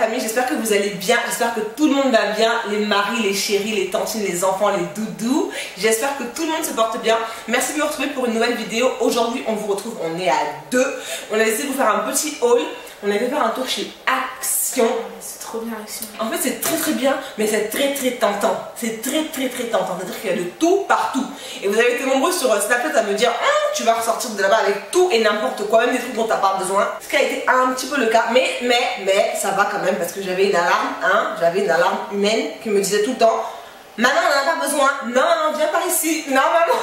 famille, j'espère que vous allez bien, j'espère que tout le monde va bien, les maris, les chéris, les tantines, les enfants, les doudous. J'espère que tout le monde se porte bien. Merci de me retrouver pour une nouvelle vidéo. Aujourd'hui, on vous retrouve, on est à deux. On a essayé de vous faire un petit haul. On a été faire un tour chez Action. C'est trop bien Action. En fait, c'est très bien, mais c'est très tentant. C'est très tentant. C'est-à-dire qu'il y a de tout partout. Et vous avez été nombreux sur Snapchat à me dire tu vas ressortir de là-bas avec tout et n'importe quoi, même des trucs dont tu n'as pas besoin. Ce qui a été un petit peu le cas. Mais ça va quand même parce que j'avais une alarme, j'avais une alarme humaine qui me disait tout le temps maman, on n'en a pas besoin. Non, viens par ici. Non, maman.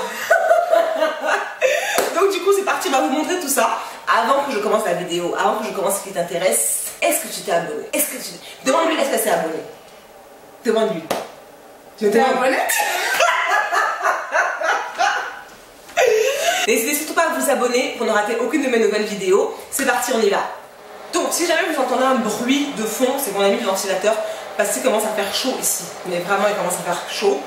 Donc du coup, c'est parti. On va vous montrer tout ça. Avant que je commence la vidéo, avant que je commence ce qui t'intéresse, est-ce que tu t'es abonné? Demande-lui, est-ce qu'elle s'est abonnée? Demande-lui. Tu t'es abonné? N'hésitez surtout pas à vous abonner pour ne rater aucune de mes nouvelles vidéos. C'est parti, on y va. Donc, si jamais vous entendez un bruit de fond, c'est qu'on a mis le ventilateur parce qu'il commence à faire chaud ici. Mais vraiment, il commence à faire chaud.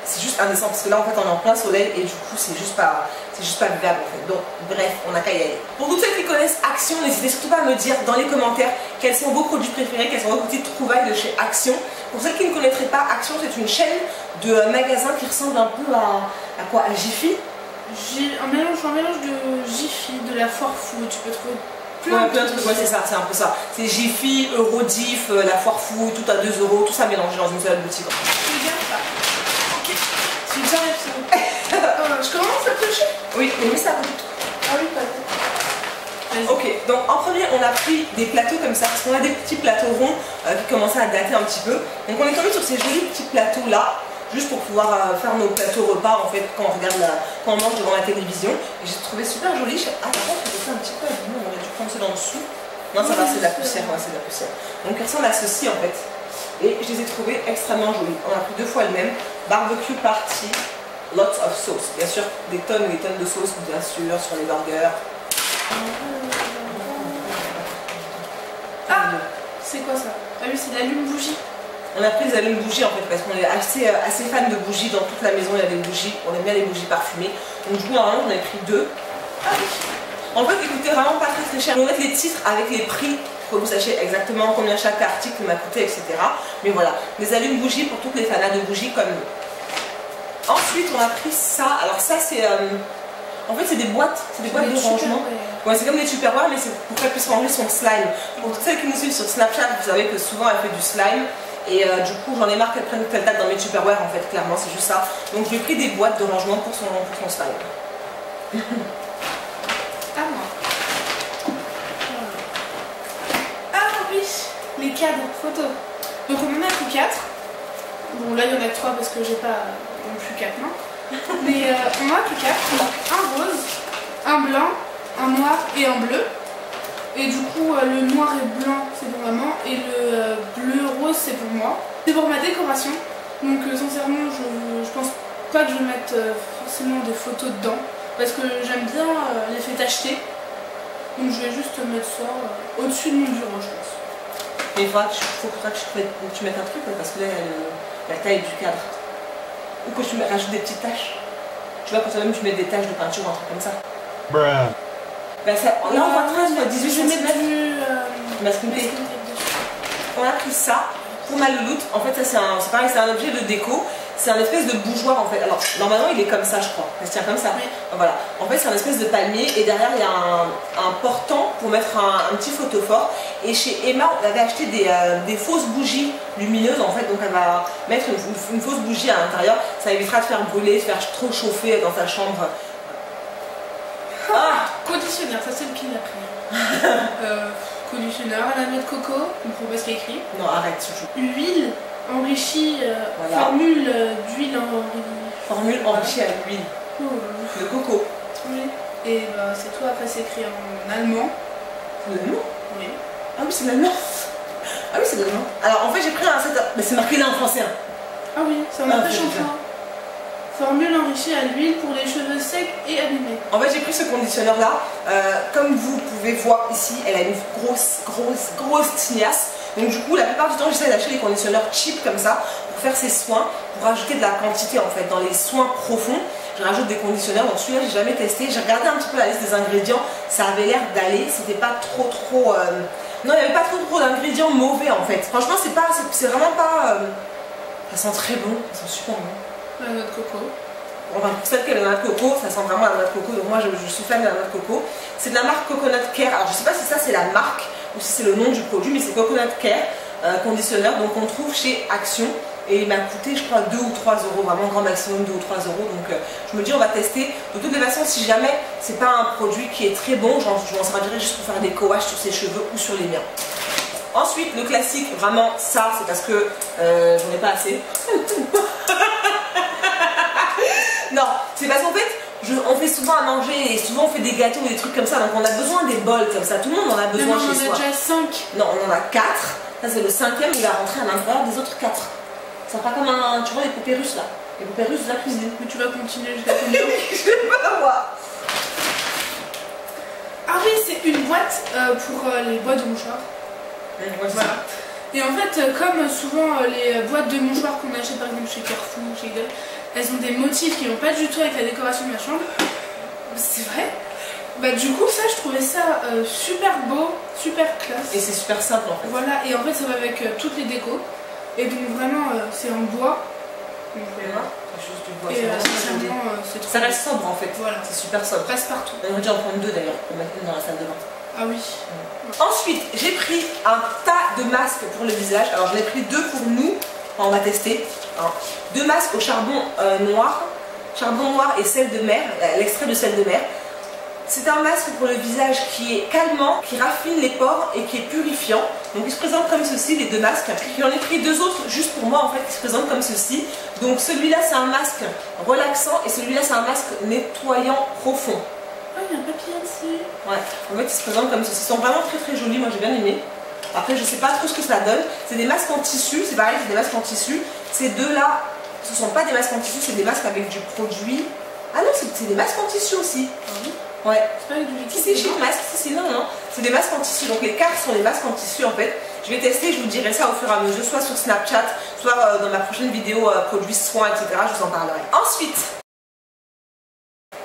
C'est juste indécent parce que là en fait on est en plein soleil et du coup c'est juste pas vivable en fait. Donc bref, on n'a qu'à y aller. Pour toutes celles qui connaissent Action, n'hésitez surtout pas à me dire dans les commentaires quels sont vos produits préférés, quelles sont vos petites trouvailles de chez Action. Pour celles qui ne connaîtraient pas, Action c'est une chaîne de magasins qui ressemble un peu à quoi? À Jiffy. Un mélange de Jiffy, de la Foire Fou, tu peux trouver plein de trucs. Ouais, c'est ça, c'est un peu ça. C'est Jiffy, Eurodif, la Foire Fou, tout à 2 €, tout ça mélangé dans une seule boutique. Regarde ça. Tu t'arrêtes ça. Je commence à toucher. Oui, mais ça. Ah oui, pas. Ok, donc en premier on a pris des plateaux comme ça, parce qu'on a des petits plateaux ronds qui commençaient à dater un petit peu. Donc on est tombé sur ces jolis petits plateaux là, juste pour pouvoir faire nos plateaux repas en fait quand on regarde quand on mange devant la télévision. Et j'ai trouvé super joli. Ah par contre j'ai fait un petit peu abîmé, on aurait dû prendre ça dans dessous. Non ça va, c'est de la poussière, ouais, c'est de la poussière. Donc il ressemble à ceci en fait. Et je les ai trouvés extrêmement jolis. On a pris 2 fois le même. Barbecue party, lots of sauce. Bien sûr, des tonnes et des tonnes de sauce, bien sûr, sur les burgers. Ah, c'est quoi ça? Ah oui, c'est l'allume-bougie. On a pris des allumes-bougies en fait, parce qu'on est assez fan de bougies. Dans toute la maison, il y a des bougies. On aime bien les bougies parfumées. Donc du coup, normalement, j'en ai pris 2. Ah oui. En fait, écoutez, vraiment pas très cher. On va mettre les titres avec les prix pour que vous sachiez exactement combien chaque article m'a coûté, etc. Mais voilà, des allumes-bougies pour toutes les fanas de bougies comme nous. Ensuite, on a pris ça. Alors ça, c'est... en fait, c'est des boîtes de rangement. Ouais, c'est comme des tupperwares, mais c'est pour qu'elle puisse ranger son slime. Pour toutes celles qui nous suivent sur Snapchat, vous savez que souvent elle fait du slime. Et du coup, j'en ai marre qu'elle prenne telle date dans mes tupperwares, en fait, clairement, c'est juste ça. Donc j'ai pris des boîtes de rangement pour son slime. À moi. Ah oui, les cadres photos. Donc on en a pris 4. Bon là il y en a que 3 parce que j'ai pas non plus 4 mains. Mais on en a pris 4. Donc un rose, un blanc, un noir et un bleu. Et du coup le noir et blanc c'est pour maman et le bleu rose c'est pour moi. C'est pour ma décoration. Donc sincèrement je pense pas que je vais mettre forcément des photos dedans. Parce que j'aime bien l'effet tacheté. Donc je vais juste mettre ça au-dessus de mon bureau je pense. Mais il faudra que tu mettes un truc parce que là il y a la taille du cadre. Ou que tu rajoutes des petites taches. Tu vois, quand toi-même tu mets des taches de peinture ou un truc comme ça. Ben ça, là on voit 13 ou 18 cm. Masking tape. On a pris ça pour ma louloute. En fait, ça c'est pareil, c'est un objet de déco. C'est un espèce de bougeoir en fait. Alors normalement il est comme ça je crois. Ça se tient comme ça. Oui. Voilà. En fait c'est un espèce de palmier et derrière il y a un portant pour mettre un petit photophore. Et chez Emma on avait acheté des fausses bougies lumineuses en fait. Donc elle va mettre une fausse bougie à l'intérieur. Ça évitera de faire brûler, de faire trop chauffer dans ta chambre. Ah, conditionneur, ça c'est le qui l'a pris. Conditionneur à la noix de coco, je comprends pas ce qu'il y a écrit. Non arrête toujours. Huile enrichie, voilà. Formule d'huile Formule enrichie à l'huile. De coco. Oui. Et bah, c'est tout, après c'est écrit en allemand. C'est l'allemand? Oui. Ah oui c'est l'allemand. Ah oui c'est l'allemand. Alors en fait j'ai pris un set. Mais c'est marqué là en français. Ah oui, c'est en après shampoing. Formule enrichie à l'huile pour les cheveux secs et abîmés. En fait j'ai pris ce conditionneur là. Comme vous pouvez voir ici, elle a une grosse tignasse. Donc du coup la plupart du temps j'essaie d'acheter des conditionneurs cheap comme ça pour faire ces soins, pour rajouter de la quantité en fait. Dans les soins profonds, je rajoute des conditionneurs. Donc celui-là j'ai jamais testé. J'ai regardé un petit peu la liste des ingrédients, ça avait l'air d'aller, c'était pas trop Non, il n'y avait pas trop d'ingrédients mauvais en fait. Franchement, c'est vraiment pas. Ça sent très bon, ça sent super bon. La noix de coco. Enfin, pour celle qui a la noix de coco, ça sent vraiment la noix de coco. Donc moi, je suis fan de la noix de coco. C'est de la marque Coconut Care. Alors, je sais pas si ça c'est la marque ou si c'est le nom du produit, mais c'est Coconut Care conditionneur. Donc, on trouve chez Action. Et il m'a coûté, je crois, 2 ou 3 euros, vraiment grand maximum 2 ou 3 euros. Donc je me dis, on va tester. De toutes les façons, si jamais c'est pas un produit qui est très bon, je m'en servirai juste pour faire des coaches sur ses cheveux ou sur les miens. Ensuite, le classique, vraiment, ça, c'est parce que j'en ai pas assez. Non, c'est parce qu'en fait, on fait souvent à manger et souvent on fait des gâteaux et des trucs comme ça. Donc on a besoin des bols comme ça. Tout le monde en a besoin chez soi. On en a déjà 5. Non, on en a 4. Ça, c'est le 5e, il va rentrer à l'intérieur des autres 4. Ça fera comme un, tu vois, les poupées russes là. Les poupées russes de la cuisine. Mais tu vas continuer jusqu'à combien? Je vais pas voir. Ah oui, c'est une boîte pour les boîtes de mouchoirs. Voilà. Et en fait, comme souvent les boîtes de mouchoirs qu'on achète par exemple chez Carrefour, chez Lidl, elles ont des motifs qui vont pas du tout avec la décoration de ma chambre. C'est vrai. Bah du coup ça je trouvais ça super beau, super classe. Et c'est super simple en fait. Voilà, et en fait ça va avec toutes les décos. Et donc vraiment c'est en bois. Donc voilà. C'est juste du bois. Et c'est trop. Ça reste sobre en fait. Voilà. C'est super sobre. Passe partout. On aurait dû en prendre 2 d'ailleurs pour mettre dans la salle de bain. Ah oui. Ensuite, j'ai pris un tas de masques pour le visage. Alors j'en ai pris 2 pour nous. Enfin, on va tester. 2 masques au charbon noir. Charbon noir et sel de mer. L'extrait de sel de mer. C'est un masque pour le visage qui est calmant, qui raffine les pores et qui est purifiant. Donc il se présente comme ceci, les 2 masques. J'en ai pris 2 autres juste pour moi en fait qui se présentent comme ceci. Donc celui-là c'est un masque relaxant et celui-là c'est un masque nettoyant profond. Ah, il y a un papier ici. Ouais, en fait ils se présentent comme ceci. Ils sont vraiment très très jolis, moi j'ai bien aimé. Après je sais pas trop ce que ça donne. C'est des masques en tissu, c'est pareil, c'est des masques en tissu. Ces deux-là, ce ne sont pas des masques en tissu, c'est des masques avec du produit. Ah non, c'est des masques en tissu aussi. Ouais. C'est pas avec du liquide. Si, c'est chic masque, si, non. C'est des masques en tissu. Donc les 4 sont des masques en tissu en fait. Je vais tester, je vous dirai ça au fur et à mesure, soit sur Snapchat, soit dans ma prochaine vidéo produits soins, etc. Je vous en parlerai. Ensuite,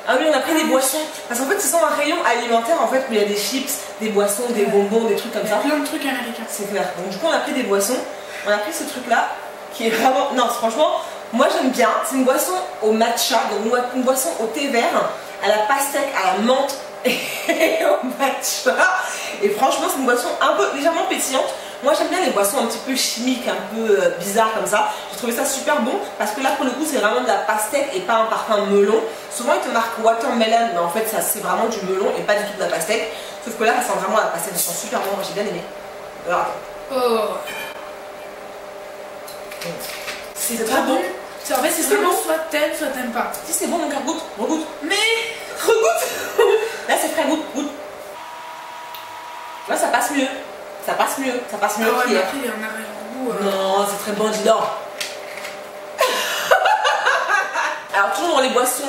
ah oui, on a pris des boissons. Parce qu'en fait, ce sont un rayon alimentaire en fait où il y a des chips, des boissons, des bonbons, des trucs comme ça. Plein de trucs américains. C'est clair. Donc du coup, on a pris des boissons. On a pris ce truc là qui est vraiment. Non, franchement, moi j'aime bien. C'est une boisson au matcha, donc une boisson au thé vert, à la pastèque, à la menthe et au matcha. Et franchement, c'est une boisson un peu légèrement pétillante. Moi j'aime bien les boissons un petit peu chimiques, un peu bizarres comme ça. J'ai trouvé ça super bon parce que là pour le coup c'est vraiment de la pastèque et pas un parfum melon. Souvent ils te marquent watermelon, mais en fait ça c'est vraiment du melon et pas du tout de la pastèque. Sauf que là ça sent vraiment la pastèque, ça sent super bon, moi j'ai bien aimé. Alors attends. Oh. C'est très bon. En fait c'est seulement soit t'aimes, soit t'aimes pas. Si c'est bon mon cœur, goûte, regoute. Mais regoute. Là c'est frais, goûte. Là ça passe mieux. Ça passe mieux ah qu'hier. Après il y a un arrière-goût. Non, c'est très bon, dis donc. Alors toujours dans les boissons,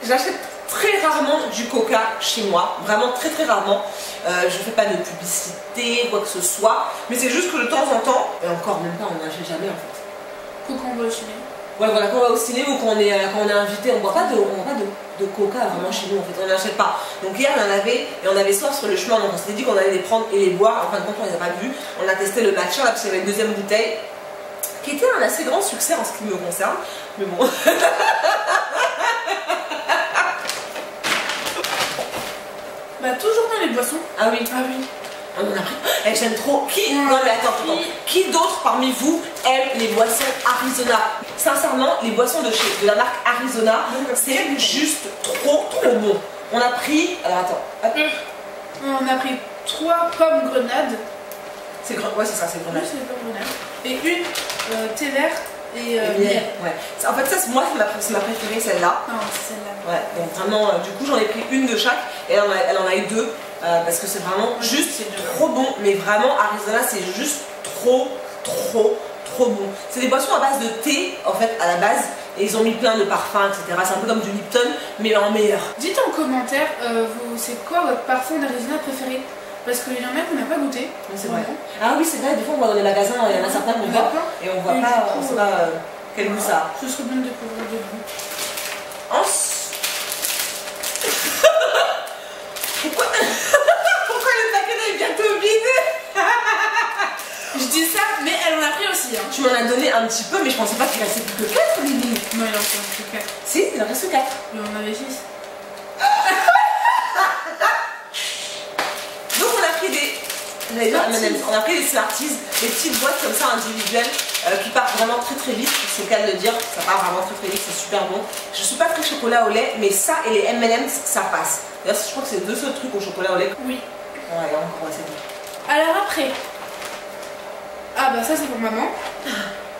j'achète très rarement du coca chez moi, vraiment très très rarement. Je fais pas de publicité, quoi que ce soit, mais c'est juste que de temps en temps, et encore même pas, on n'achète jamais en fait. Coca on va au ciné. Ouais voilà, quand on va au ciné ou quand on est invité, on boit pas de coca vraiment chez nous en fait, on n'achète pas. Donc hier on en avait, et on avait soif sur le chemin, donc on s'était dit qu'on allait les prendre et les boire, en fin de compte on les a pas vus. On a testé le matcha là parce qu'il y avait une 2e bouteille, qui était un assez grand succès en ce qui me concerne, mais bon. Bah toujours dans les boissons. Ah oui. Ah oui. On en a pris. Eh, j'aime trop. Non mais attends. Qui d'autre parmi vous aime les boissons Arizona? Sincèrement, les boissons de la marque Arizona, c'est juste trop bon. On a pris. Alors attends. Hop. On a pris 3 pommes grenades. Ouais, c'est ça, c'est grenade. Oui, c'est pommes grenades. Et une thé vert et miel. Ouais. En fait, ça, moi, c'est ma préférée, celle-là. Non, c'est celle-là. Ouais, donc vraiment, du coup, j'en ai pris une de chaque et elle en a eu 2 parce que c'est vraiment juste trop bon. Mais vraiment, Arizona, c'est juste trop bon. C'est des boissons à base de thé, en fait, à la base. Et ils ont mis plein de parfums, etc. C'est un peu comme du Lipton, mais en meilleur. Dites en commentaire, c'est quoi votre parfum d'Arizona préféré? Parce qu'il y en a qu'on n'a pas goûté. C'est vrai. Ah oui, c'est vrai, des fois on va dans les magasins, il y en a certains qu'on voit et on voit pas, on sait pas quel goût ça a. Ce serait bien de découvrir des goûts. Pourquoi le paquet est bientôt vide? pensais pas qu'il restait plus que 4, Lily. Non, il en reste plus que 4. Si, il en reste 4. Mais on avait 6. Donc on a pris des... On a pris des Smarties, des petites boîtes comme ça individuelles qui partent vraiment très très vite, c'est le cas de le dire, ça part vraiment très très vite, c'est super bon. Je suis pas très chocolat au lait, mais ça et les M&M's ça passe. D'ailleurs je crois que c'est les deux seuls trucs au chocolat au lait. Oui. Ouais, encore c'est bon. Alors après, ah bah ça c'est pour maman.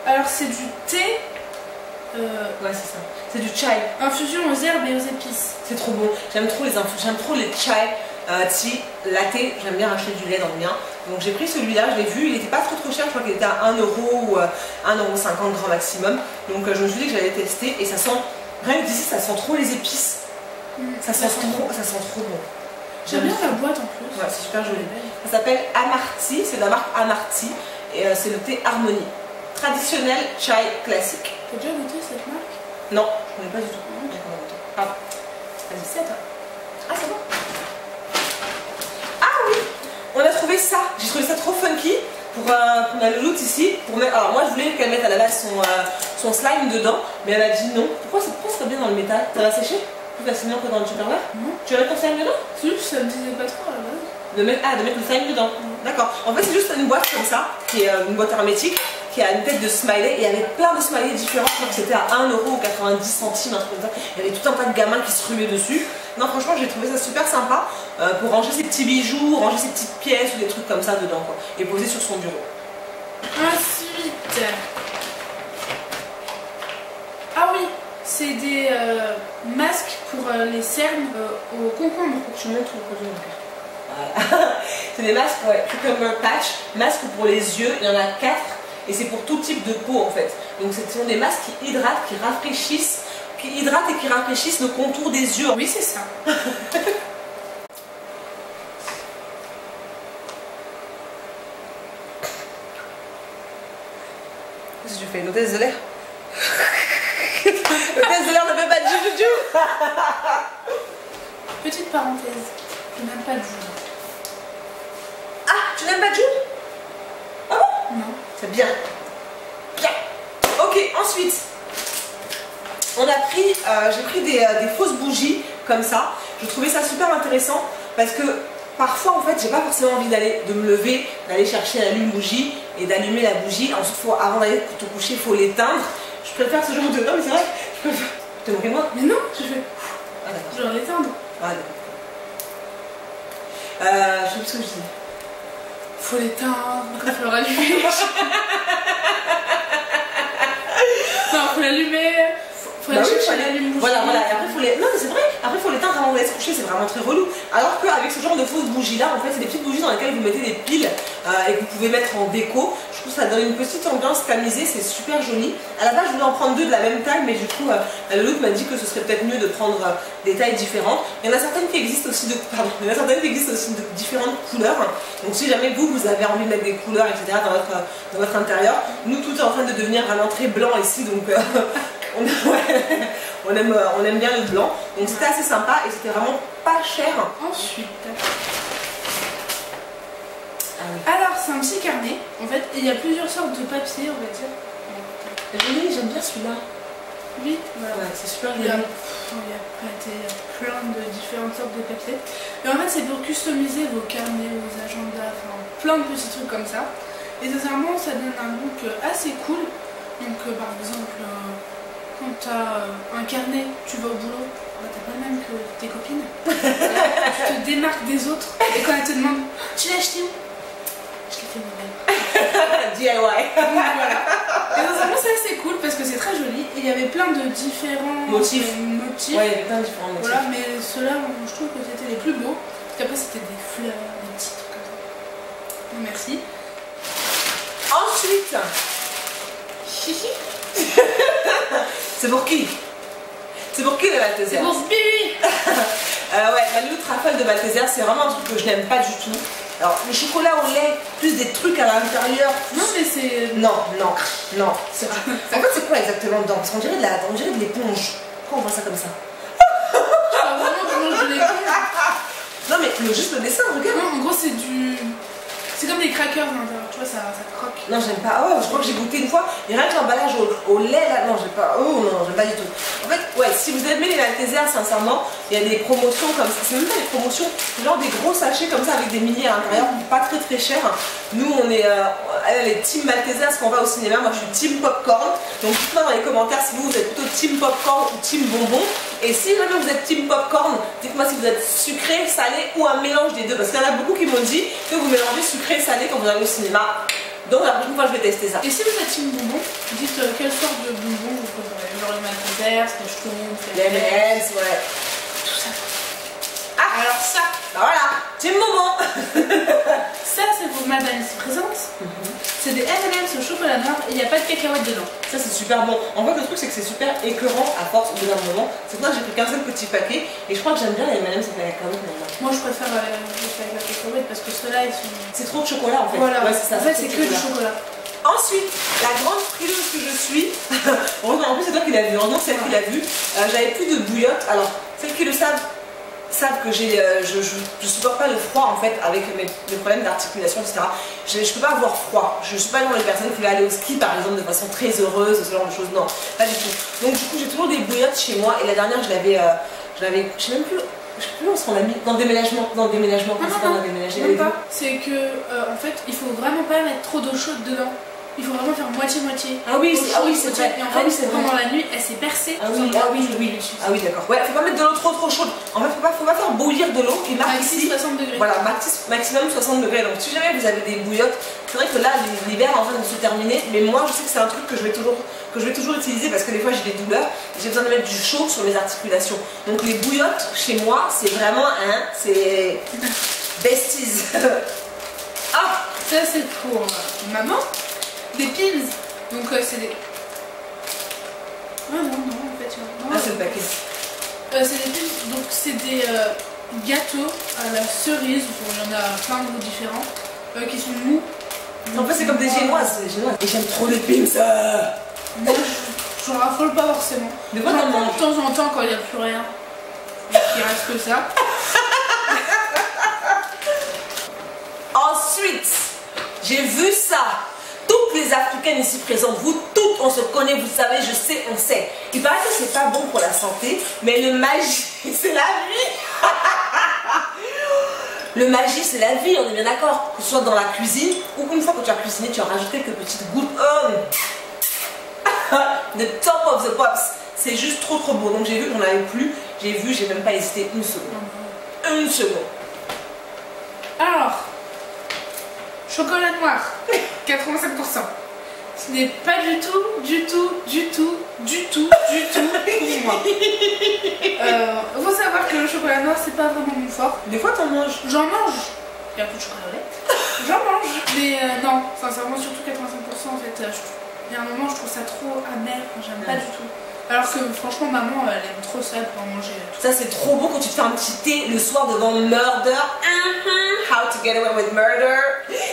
Alors c'est du thé. Ouais c'est ça. C'est du chai. Infusion aux herbes et aux épices. C'est trop bon. J'aime trop les infusions, j'aime trop les chai. Tea, latte, j'aime bien acheter du lait dans le mien. Donc j'ai pris celui-là, je l'ai vu, il n'était pas trop cher, je crois qu'il était à 1€ ou 1,50€ grand maximum. Donc je me suis dit que j'allais tester et ça sent, rien que d'ici ça sent trop les épices. Ça sent trop bon. J'aime bien la boîte en plus. Ouais, c'est super joli. Ça s'appelle Amarty, c'est de la marque Amarty et c'est le thé Harmonie. Traditionnel chai classique. T'as déjà goûté cette marque? Non, je ne connais pas du tout. Ah, vas-y, c'est à toi. Ah, c'est bon. On a trouvé ça, j'ai trouvé ça trop funky pour ma louloute ici. Alors moi je voulais qu'elle mette à la base son slime dedans, mais elle a dit non. Pourquoi c'est pas bien dans le métal? Ça va sécher plus facilement que dans le Tupperware? Tu vas mettre ton slime dedans? Si, ça me disait pas trop à la base. De mettre le slime dedans. D'accord. En fait c'est juste une boîte comme ça, qui est une boîte hermétique, qui a une tête de smiley et il y avait plein de smileys différents. Je crois que c'était à 1€ ou 90 centimes, un truc comme ça. Il y avait tout un tas de gamins qui se ruaient dessus. Non franchement j'ai trouvé ça super sympa pour ranger ses petits bijoux, ranger ses petites pièces ou des trucs comme ça dedans quoi. Et poser sur son bureau. Ensuite. Ah oui, c'est des masques pour les cernes au concombre. Je te montre le produit voilà. C'est des masques, ouais, cucumber patch, masques pour les yeux, il y en a 4 et c'est pour tout type de peau en fait. Donc ce sont des masques qui hydratent, qui rafraîchissent et qui rafraîchissent le contour des yeux. Oui, c'est ça. Qu'est-ce que tu fais? L'hôtesse de l'air? L'hôtesse de l'air ne fait pas de juju. Petite parenthèse, je n'aime pas de jour. Ah, tu n'aimes pas de jour? Ah bon? Non. C'est bien. Bien. Ok, ensuite. On a pris, j'ai pris des fausses bougies comme ça. Je trouvais ça super intéressant parce que parfois en fait j'ai pas forcément envie de me lever, d'aller chercher l'allume-bougie et d'allumer la bougie. Ensuite avant d'aller te coucher il faut l'éteindre. Je préfère ce genre de... Non mais c'est vrai, je préfère... T'es moqué de moi? Mais non, je fais... Ah d'accord. Je vais l'éteindre. Ah d'accord. Je sais plus ce que je dis. Faut l'éteindre, il faut le rallumer. Non, faut l'allumer. Faut aller chercher l'allume-bougie. Voilà, voilà. Et après, non, mais c'est vrai. Après, il faut l'éteindre avant d'aller se coucher. C'est vraiment très relou. Alors qu'avec ce genre de fausses bougies-là, en fait, c'est des petites bougies dans lesquelles vous mettez des piles et que vous pouvez mettre en déco. Je trouve que ça donne une petite ambiance tamisée. C'est super joli. À la base, je voulais en prendre 2 de la même taille, mais du coup, la louloute m'a dit que ce serait peut-être mieux de prendre des tailles différentes. Il y en a certaines qui existent aussi de différentes couleurs. Donc, si jamais vous avez envie de mettre des couleurs, etc., dans votre intérieur, nous, tout est en train de devenir vraiment très blanc ici. Donc, on aime bien le blanc. Donc, c'était assez sympa et c'était vraiment pas cher. Ensuite. Ah oui. Alors, c'est un petit carnet. En fait, il y a plusieurs sortes de papier, on va dire. J'aime bien celui-là. Oui, voilà. Ouais, c'est super Il y joli. a plein de différentes sortes de papier. Et en fait, c'est pour customiser vos carnets, vos agendas, enfin plein de petits trucs comme ça. Et sincèrement, ça donne un look assez cool. Donc, par exemple, quand tu as un carnet, tu vas au boulot, bah, t'as pas le même que tes copines. Tu te démarques des autres. Et quand elles te demandent, tu l'as acheté où? Je l'ai fait moi-même. DIY. Donc voilà. Et sincèrement, c'est assez cool parce que c'est très joli. Et il y avait plein de différents motifs. Ouais, il y avait plein de différents motifs. Voilà, mais ceux-là, je trouve que c'était les plus beaux. Parce qu'après, c'était des fleurs, des petits trucs comme ça. Donc, merci. Ensuite, c'est pour qui? C'est pour qui les Maltesers? C'est pour ce bébé. Ouais, la louloute raffole de Malteser, c'est vraiment un truc que je n'aime pas du tout. Alors, le chocolat au lait, plus des trucs à l'intérieur. Non, mais c'est. Non. En fait, c'est quoi exactement dedans? Parce qu'on dirait de l'éponge. Pourquoi on voit ça comme ça? Je sais pas vraiment comment je l'éponge. Non, mais juste le dessin, regarde. Non, en gros, c'est du. C'est comme des crackers à l'intérieur, tu vois, ça croque. Non, j'aime pas. Oh, je crois que j'ai goûté une fois. Et rien que l'emballage au lait là, non, j'aime pas. Oh non, j'aime pas du tout. En fait, ouais, si vous aimez les Maltesers, sincèrement, il y a des promotions comme ça. C'est même pas des promotions, c'est genre des gros sachets comme ça avec des milliers à l'intérieur, pas très très cher. Nous, on est les team Maltesers parce qu'on va au cinéma. Moi, je suis team popcorn. Donc, dites-moi dans les commentaires si vous êtes plutôt team popcorn ou team bonbon. Et si jamais vous êtes team popcorn, dites-moi si vous êtes sucré, salé ou un mélange des deux. Parce qu'il y en a beaucoup qui m'ont dit que vous mélangez sucré et salé quand vous allez au cinéma. Donc la prochaine fois je vais tester ça. Et si vous êtes team bonbon, dites quelle sorte de bonbon vous préférez. Genre les Maltesers, les Schtroumpfs, les M&M's, ouais. Tout ça. Ah, alors ça, bah voilà, team bonbon. Ça c'est vos Madeleines présentes. C'est des M&M's au chocolat noir et il n'y a pas de cacahuètes dedans. Ça c'est super bon. En fait le truc c'est que c'est super écœurant à force au bout d'un moment. C'est pour ça que j'ai pris qu'un seul petit paquet. Et je crois que j'aime bien les M&M's avec la cacahuète maintenant. Moi je préfère avec la cacahuète parce que ceux-là ils sont... C'est trop de chocolat en fait. Voilà, ouais, c'est ça, en fait c'est que du chocolat. Ensuite, la grande frileuse que je suis, en plus c'est toi qui l'as vu, non c'est elle qui l'a vu, j'avais plus de bouillotte. Alors, celles qui le savent que je supporte pas le froid en fait avec mes problèmes d'articulation, etc. Je peux pas avoir froid. Je suis pas dans les personnes qui vont aller au ski par exemple de façon très heureuse, ce genre de choses. Non, pas du tout. Donc du coup j'ai toujours des bouillottes chez moi et la dernière je l'avais, je sais même plus. Je sais plus où on l'a mis. Dans le déménagement. Dans le déménagement. C'est que en fait il faut vraiment pas mettre trop d'eau chaude dedans. Il faut vraiment faire moitié-moitié. Ah oui, c'est vrai. Et en fait, pendant la nuit, elle s'est percée. Ah oui, d'accord. Ouais, faut pas mettre de l'eau trop chaude. En fait, faut pas faire bouillir de l'eau. Il marque ici 60 degrés. Voilà, maximum 60 degrés. Donc si jamais vous avez des bouillottes, c'est vrai que là, l'hiver est en train de se terminer. Mais moi, je sais que c'est un truc que je vais toujours utiliser parce que des fois, j'ai des douleurs. J'ai besoin de mettre du chaud sur mes articulations. Donc les bouillottes, chez moi, c'est vraiment c'est besties. Ah, ça c'est pour maman. Des pins, donc c'est des... Ah non, en fait, non, c'est le paquet. C'est des pins, donc c'est des gâteaux à la cerise, il y en a plein de goûts différents, qui sont mous. En fait c'est comme des génoises, et j'aime trop les pins. Moi, je raffole pas forcément. Mais moi, de temps en temps quand il n'y a plus rien, il reste que ça. Ensuite, j'ai vu ça. Toutes les Africaines ici présentes, vous toutes, on se connaît, vous savez, je sais, on sait. Il paraît que c'est pas bon pour la santé, mais le magie, c'est la vie. Le magie, c'est la vie, on est bien d'accord. Que ce soit dans la cuisine, ou une fois que tu as cuisiné, tu as rajouté quelques petites gouttes. The top of the pops. C'est juste trop bon. Donc j'ai vu qu'on n'en avait plus. J'ai même pas hésité une seconde. Une seconde. Alors, chocolat noir, 87%. Ce n'est pas du tout pour moi. Faut savoir que le chocolat noir, c'est pas vraiment mon fort. Des fois, t'en manges. J'en mange. Il y a un peu de chocolat au lait. J'en mange. Mais non, sincèrement, surtout 85%, en fait, il y a un moment, je trouve ça trop amer. J'aime pas du tout. Alors que franchement, maman, elle aime trop ça pour manger. Ça, c'est trop bon quand tu te fais un petit thé le soir devant Murder. How to get away with murder.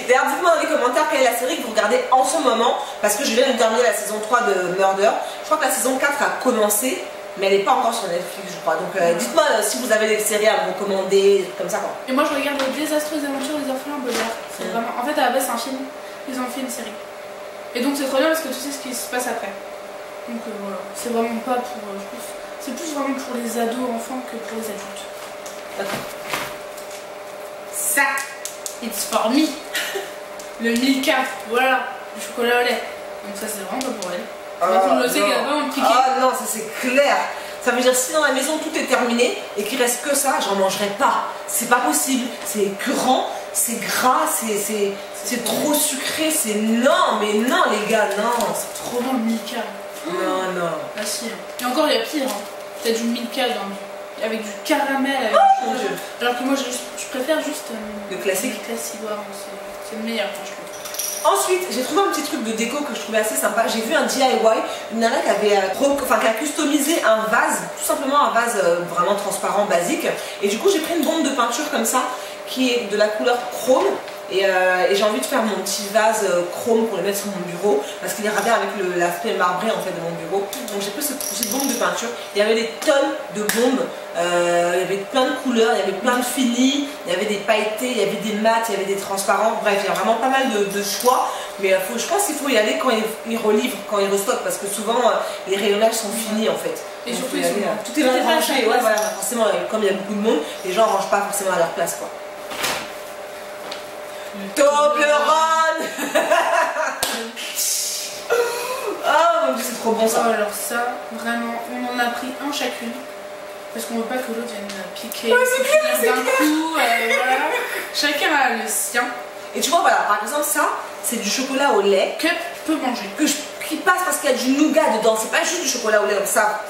D'ailleurs, dites-moi dans les commentaires quelle est la série que vous regardez en ce moment. Parce que je viens de terminer la saison 3 de Murder. Je crois que la saison 4 a commencé, mais elle n'est pas encore sur Netflix, je crois. Donc, dites-moi si vous avez des séries à me recommander, comme ça, quoi. Et moi, je regarde Les désastreuses aventures des orphelins Baudelaire. C'est vraiment... En fait, à la base, c'est un film. Ils ont fait une série. Et donc, c'est trop bien parce que tu sais ce qui se passe après. Donc voilà, c'est vraiment pas pour... c'est plus vraiment pour les ados enfants que pour les adultes. D'accord. Ça, it's for me. Le Milka, voilà, du chocolat au lait. Donc ça c'est vraiment pas pour elle. Donc on le sait qu'elle va vraiment piquer. Ah non, ça c'est clair. Ça veut dire si dans la maison tout est terminé et qu'il reste que ça, j'en mangerai pas. C'est pas possible. C'est écœurant, c'est gras, c'est trop sucré, c'est... Non, mais non les gars, non. C'est trop bon le Milka. Non. Ah si. Et encore, il y a pire. Hein. T'as du Milka avec du caramel. Avec du alors que moi, je préfère juste le classique. Le classique, c'est le meilleur, franchement. Ensuite, j'ai trouvé un petit truc de déco que je trouvais assez sympa. J'ai vu un DIY, une nana qui a customisé un vase, tout simplement un vase vraiment transparent, basique. Et du coup, j'ai pris une bombe de peinture comme ça, qui est de la couleur chrome. Et j'ai envie de faire mon petit vase chrome pour le mettre sur mon bureau parce qu'il ira bien avec l'aspect marbré en fait de mon bureau. Donc j'ai pris cette petite bombe de peinture. Il y avait des tonnes de bombes, il y avait plein de couleurs, il y avait plein de finis, il y avait des pailletés, il y avait des mats, il y avait des transparents. Bref, il y a vraiment pas mal de choix. Mais je pense qu'il faut y aller quand ils relivrent, quand ils restockent parce que souvent les rayonnages sont finis en fait. Et donc, surtout, tout est mal rangé. Ouais, voilà, forcément, comme il y a beaucoup de monde, les gens ne rangent pas forcément à leur place quoi. Toblerone. Oh mon dieu, c'est trop bon ça. Oh, alors ça, vraiment, on en a pris un chacune. Parce qu'on veut pas que l'autre vienne piquer d'un coup. Voilà. Chacun a le sien. Et tu vois, voilà, par exemple, ça, c'est du chocolat au lait. Que peut manger. Qui passe parce qu'il y a du nougat dedans. C'est pas juste du chocolat au lait, donc ça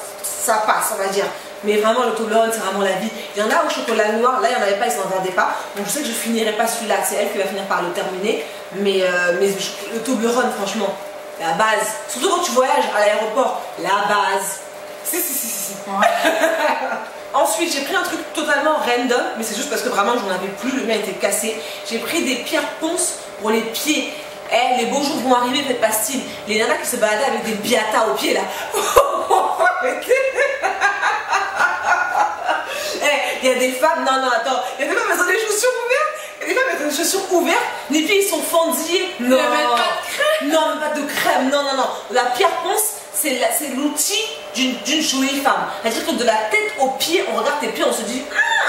passe, on va dire. Mais vraiment, le Toblerone, c'est vraiment la vie. Il y en a au chocolat noir, là, il n'y en avait pas, ils n'en vendaient pas. Donc je sais que je finirai pas celui-là, c'est elle qui va finir par le terminer. Mais le Toblerone, franchement, la base. Surtout quand tu voyages à l'aéroport, la base. Si. Ouais. Ensuite, j'ai pris un truc totalement random, mais c'est juste parce que vraiment, j'en avais plus, le mien était cassé. J'ai pris des pierres ponces pour les pieds. Les beaux jours vont arriver, faites pas style. Les nanas qui se baladaient avec des biatas aux pieds là. Il y a des femmes, non, attends, il y a des femmes, elles ont des chaussures ouvertes, il y a des femmes, elles ont des chaussures ouvertes, les pieds ils sont fendillés. Non, pas de crème. Non, pas de crème, non. La pierre ponce, c'est l'outil d'une jolie femme. C'est-à-dire que de la tête aux pieds, on regarde tes pieds, on se dit,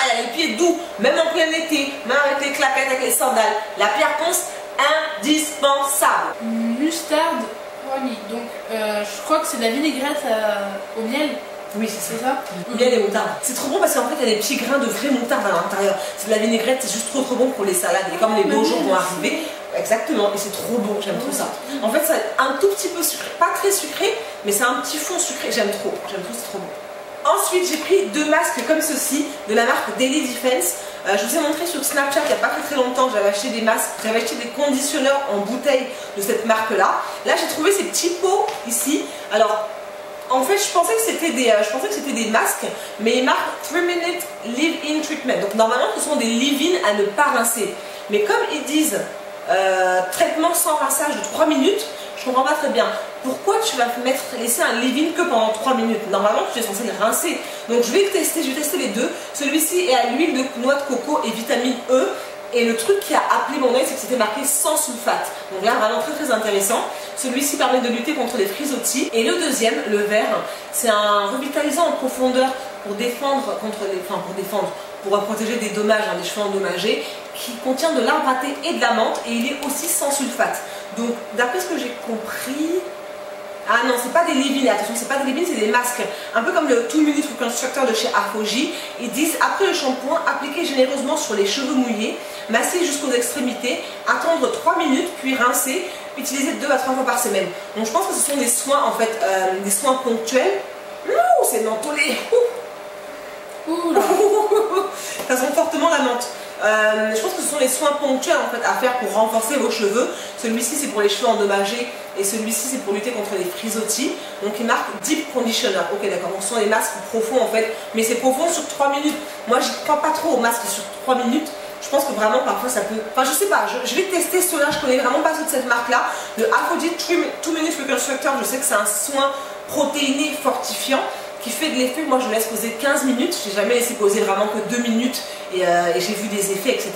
elle a les pieds doux, même en plein été, même avec les claquettes, avec les sandales. La pierre ponce, indispensable. Moutarde vanille, donc je crois que c'est de la vinaigrette au miel. Oui, c'est ça. Miel et moutarde. C'est trop bon parce qu'en fait, il y a des petits grains de vraie moutarde à l'intérieur. C'est de la vinaigrette, c'est juste trop bon pour les salades. Et comme les beaux jours vont arriver, exactement, et c'est trop bon, j'aime trop ça. En fait, c'est un tout petit peu sucré, pas très sucré, mais c'est un petit fond sucré. J'aime trop, c'est trop bon. Ensuite, j'ai pris 2 masques comme ceci de la marque Daily Defense. Je vous ai montré sur Snapchat il n'y a pas très longtemps, j'avais acheté des masques, j'avais acheté des conditionneurs en bouteille de cette marque-là. Là, j'ai trouvé ces petits pots ici. Alors, en fait, je pensais que c'était des masques, mais ils marquent 3-minute leave-in treatment. Donc, normalement, ce sont des leave-in à ne pas rincer. Mais comme ils disent traitement sans rinçage de 3 minutes, je comprends pas très bien. Pourquoi tu vas laisser un leave-in que pendant 3 minutes? Normalement, tu es censé le rincer. Donc, je vais tester les deux. Celui-ci est à l'huile de noix de coco et vitamine E. Et le truc qui a appelé mon œil, c'est que c'était marqué sans sulfate. Donc là, vraiment très intéressant. Celui-ci permet de lutter contre les frisottis. Et le deuxième, le vert, c'est un revitalisant en profondeur pour défendre pour protéger des dommages, des cheveux endommagés, qui contient de l'arbre à thé et de la menthe. Et il est aussi sans sulfate. Donc, d'après ce que j'ai compris... Ah non, c'est pas des leave-in, attention, c'est pas des leave-in, c'est des masques. Un peu comme le 2 Minute Reconstructor de chez Apogy. Ils disent, après le shampoing, appliquez généreusement sur les cheveux mouillés, masser jusqu'aux extrémités, attendre 3 minutes, puis rincer, utiliser 2 à 3 fois par semaine. Donc je pense que ce sont des soins, en fait, des soins ponctuels. Ouh, c'est mentholé. Ouh. Ça sent fortement la menthe. Je pense que ce sont les soins ponctuels en fait, à faire pour renforcer vos cheveux. Celui-ci c'est pour les cheveux endommagés et celui-ci c'est pour lutter contre les frisottis. Donc il marque Deep Conditioner. Ok d'accord, donc ce sont des masques profonds en fait, mais c'est profond sur 3 minutes. Moi j'y crois pas trop aux masques sur 3 minutes. Je pense que vraiment parfois ça peut... Enfin je sais pas, je vais tester ceux-là, je connais vraiment pas ceux de cette marque là. Le Aphrodite 2 Minute Reconstructor, je sais que c'est un soin protéiné fortifiant qui fait de l'effet. Moi je laisse poser 15 minutes, j'ai jamais laissé poser vraiment que 2 minutes et j'ai vu des effets etc.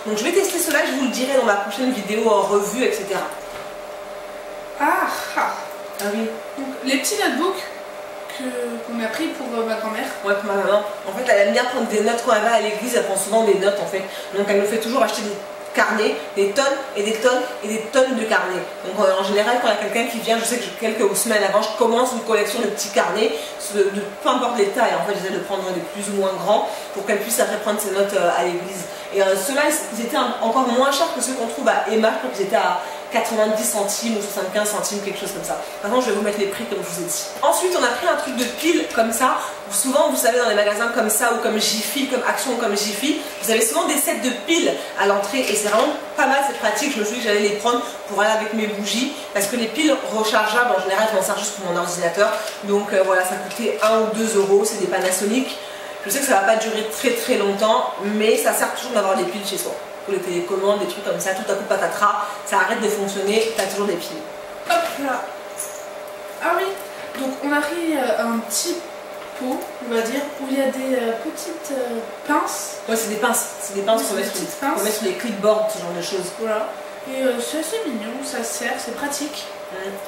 Donc je vais tester cela, je vous le dirai dans ma prochaine vidéo en revue etc. Ah oui. Donc les petits notebooks qu'on a pris pour ma grand-mère. Ouais, pour ma maman. En fait elle aime bien prendre des notes quand elle va à l'église, elle prend souvent des notes en fait. Donc elle nous fait toujours acheter des carnets, des tonnes et des tonnes et des tonnes de carnets. Donc en général quand il y a quelqu'un qui vient, je sais que quelques semaines avant, je commence une collection de petits carnets, de peu importe les tailles, en fait j'essaie de prendre des plus ou moins grands pour qu'elle puisse après prendre ses notes à l'église. Et ceux-là, ils étaient encore moins chers que ceux qu'on trouve à Emma, je crois qu'ils étaient à 90 centimes ou 75 centimes, quelque chose comme ça. Maintenant, je vais vous mettre les prix comme je vous ai dit. Ensuite, on a pris un truc de pile comme ça. Souvent, vous savez, dans les magasins comme ça ou comme Jiffy, comme Action ou comme Jiffy, vous avez souvent des sets de piles à l'entrée et c'est vraiment pas mal, c'est pratique. Je me suis dit que j'allais les prendre pour aller avec mes bougies parce que les piles rechargeables, en général, je m'en sers juste pour mon ordinateur. Donc voilà, ça coûtait 1 ou 2 euros. C'est des Panasonic. Je sais que ça va pas durer très longtemps, mais ça sert toujours d'avoir des piles chez soi. pour les télécommandes, des trucs comme ça, tout à coup patatras, ça arrête de fonctionner, t'as toujours des piles. Hop là. Ah oui, donc on a pris un petit pot, on va dire, où il y a des petites pinces. Ouais, c'est des pinces qu'on met sur les clipboards, ce genre de choses. Voilà. Et c'est assez mignon, ça sert, c'est pratique.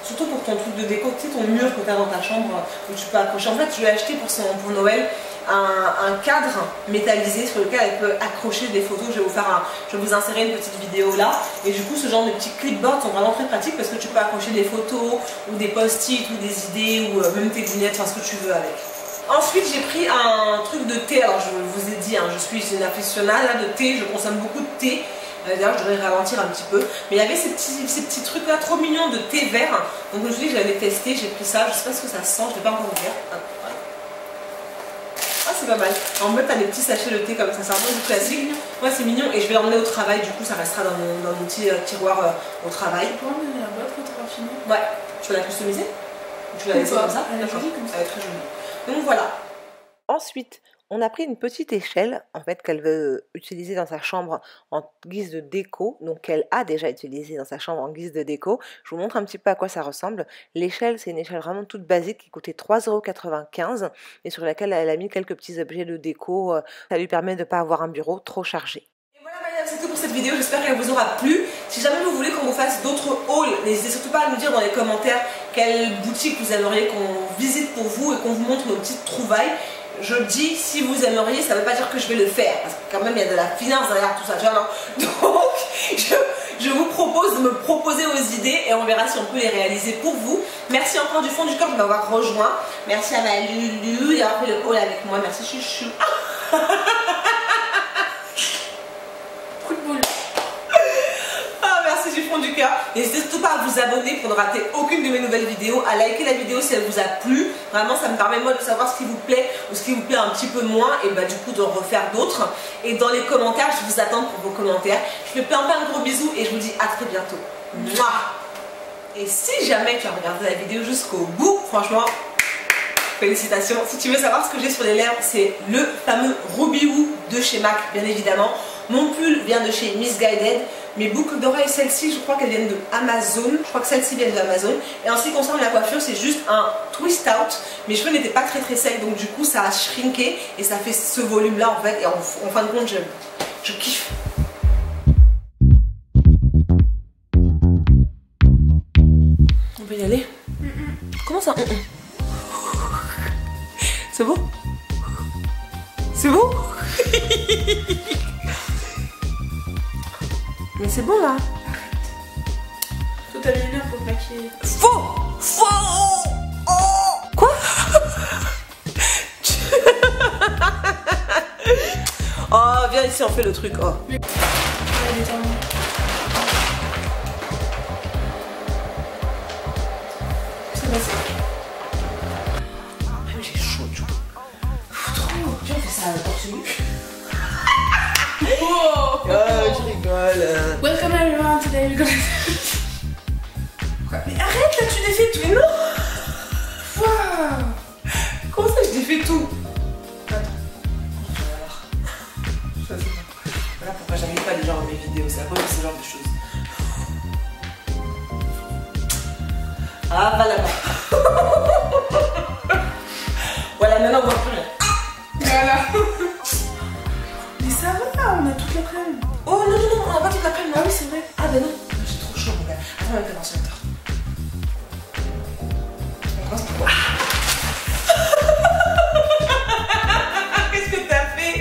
Surtout pour ton truc de déco, tu sais, ton mur que tu as dans ta chambre où tu peux accrocher. En fait, je lui ai acheté pour Noël un cadre métallisé sur lequel elle peut accrocher des photos. Je vais vous insérer une petite vidéo là. Et du coup, ce genre de petits clipboards sont vraiment très pratiques parce que tu peux accrocher des photos ou des post-it ou des idées ou même tes lunettes, enfin ce que tu veux avec. Ensuite, j'ai pris un truc de thé. Alors, je vous ai dit, hein, je suis une aficionade de thé, je consomme beaucoup de thé. D'ailleurs, je devrais ralentir un petit peu. Mais il y avait ces petits trucs là trop mignons de thé vert. Donc, je me suis dit que je l'avais testé. J'ai pris ça. Je sais pas ce que ça sent. Je ne l'ai pas encore ouvert. Ah, c'est pas mal. En fait, t'as des petits sachets de thé comme ça. C'est un peu du classique. Ouais, c'est mignon. Et je vais l'emmener au travail. Du coup, ça restera dans mon petit tiroir au travail. Tu peux emmener la boîte quand tu auras fini? Ouais. Tu vas la customiser? Ou tu vas la laisser comme ça? Elle est jolie comme ça. Elle est très jolie. Donc, voilà. Ensuite, on a pris une petite échelle en fait qu'elle veut utiliser dans sa chambre en guise de déco, donc qu'elle a déjà utilisée dans sa chambre en guise de déco. Je vous montre un petit peu à quoi ça ressemble. L'échelle, c'est une échelle vraiment toute basique qui coûtait 3,95 € et sur laquelle elle a mis quelques petits objets de déco. Ça lui permet de ne pas avoir un bureau trop chargé. Et voilà, c'est tout pour cette vidéo. J'espère qu'elle vous aura plu. Si jamais vous voulez qu'on vous fasse d'autres hauls, n'hésitez surtout pas à nous dire dans les commentaires quelle boutique vous aimeriez qu'on visite pour vous et qu'on vous montre nos petites trouvailles. Je dis si vous aimeriez, ça ne veut pas dire que je vais le faire, parce que quand même il y a de la finance derrière tout ça, tu vois, non? Donc je vous propose de me proposer vos idées et on verra si on peut les réaliser pour vous. Merci encore du fond du cœur de m'avoir rejoint. Merci à ma Lulu d'avoir fait le haul avec moi. Merci chouchou. Coup de boule. Du fond du cœur. N'hésitez surtout pas à vous abonner pour ne rater aucune de mes nouvelles vidéos, à liker la vidéo si elle vous a plu. Vraiment, ça me permet moi de savoir ce qui vous plaît ou ce qui vous plaît un petit peu moins et bah du coup de refaire d'autres. Et dans les commentaires, je vous attends pour vos commentaires. Je vous fais plein de gros bisous et je vous dis à très bientôt. Mouah. Et si jamais tu as regardé la vidéo jusqu'au bout, franchement, félicitations. Si tu veux savoir ce que j'ai sur les lèvres, c'est le fameux Ruby Woo de chez MAC, bien évidemment. Mon pull vient de chez Missguided. Mes boucles d'oreilles, celles-ci, je crois qu'elles viennent de Amazon. Je crois que celles-ci viennent de Amazon. Et en ce qui concerne la coiffure, c'est juste un twist out. Mes cheveux n'étaient pas très secs, donc du coup, ça a shrinké et ça fait ce volume-là en fait. Et en fin de compte, je kiffe. On peut y aller? Comment ça? C'est beau? C'est beau? Mais c'est bon là. Toi t'as mis une heure pour te maquiller. Faux. Faux. Oh. Quoi? Oh viens ici, on fait le truc. Oh. Mais... Elle est tellement... C'est passé. Ah mais j'ai chaud tu vois. Trop. Viens on fait ça torse nu. Oh, je rigole. Welcome everyone, today we're gonna... Mais arrête là, tu défais tout. Mais non. Wow. Comment ça je défais tout? Attends. Je sais pas. Voilà pourquoi j'arrive pas les gens dans mes vidéos, c'est à cause de ce genre de choses. Ah va là-bas. Voilà, maintenant on voit plus rien. Voilà. Mais ça va, on a toute l'après-midi. Oh non, non, non, on n'a pas toute l'après-midi. Ah oui, c'est vrai. Ah ben non, j'ai trop chaud, mon gars. Attends, on va faire un sweater. Qu'est-ce que t'as fait?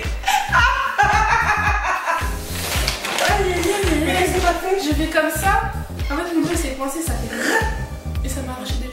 Mais qu'est-ce que t'as fait? Je fais comme ça. En fait, mon doigt s'est coincé, ça fait... Et ça m'a arraché des